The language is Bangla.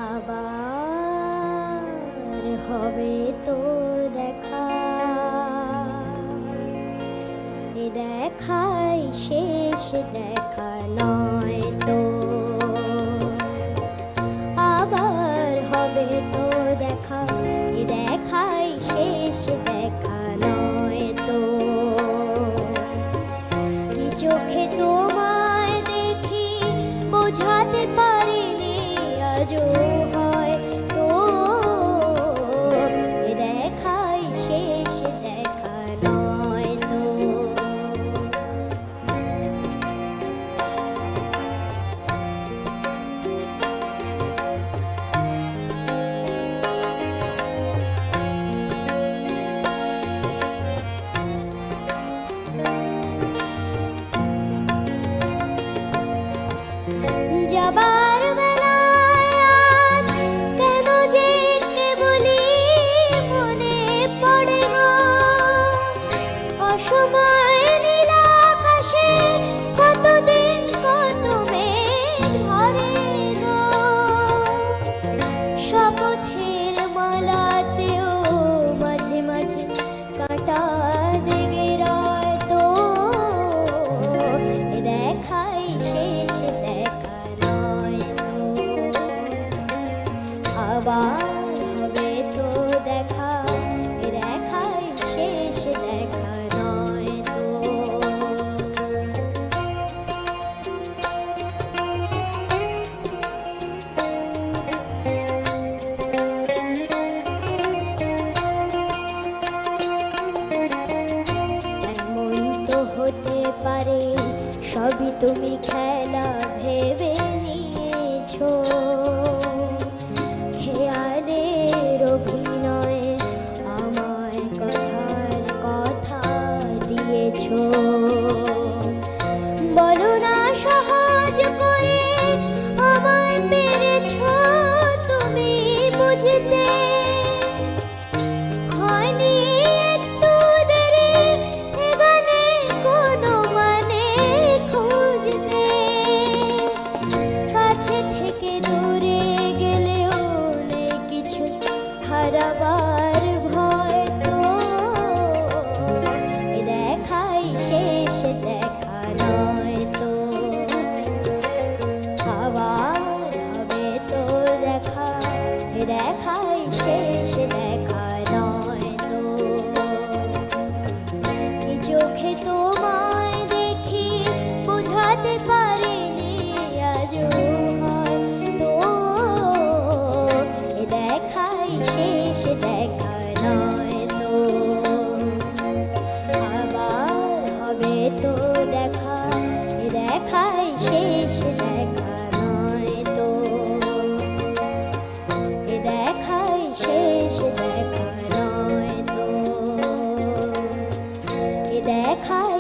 আবার হবে তো দেখা, এ দেখাই শেষ দেখা নয় তো। আবার হবে তো দেখা, এ দেখাই শেষ দেখা নয় তো। কি চোখে তোমায় দেখি বোঝাতে পারিনি আজও হয় তো, এ দেখাই শেষ দেখা নয় তো। যাবার বেলায় আজ কেন যে কেবলই মনে পড়ে গো, অসময় নীল আকাশে কতদিন কত মেঘ ধরে গো। শপথের মালাতেও মাঝে মাঝে কাঁটা লেগে রয় তো, এ দেখাই শেষ দেখা নয় তো। আবার হবে তো দেখা, এ দেখাই শেষ দেখা নয় তো। এমন তো হতে পারে সবই তুমি খেলা ভেবে নিয়েছো, খেয়ালের অভিনয়ে আমায় কথার কথা দিয়েছো। বলো না সহজ করে আমায় পেরেছো তুমি বুঝতে, হয়নি একটু দেরি এ গানে কোনো মানে খুঁজতে। কাছে থেকে দূরে গেলেও নেই কিছু হারাবার ভয় তো, এ দেখাই শেষ দেখা নয় তো। আবার হবে তো দেখা, এ দেখাই শেষ দেখা নয় তো। কি চোখে তোমায় দেখি বোঝাতে পারিনি আজও হয় তো, এ দেখাই শেষ দেখা নয় তো। আবার হবে তো দেখা, এ দেখাই শেষ দেখা নয় তো। এ দেখাই শেষ দেখা নয় তো। এ দেখাই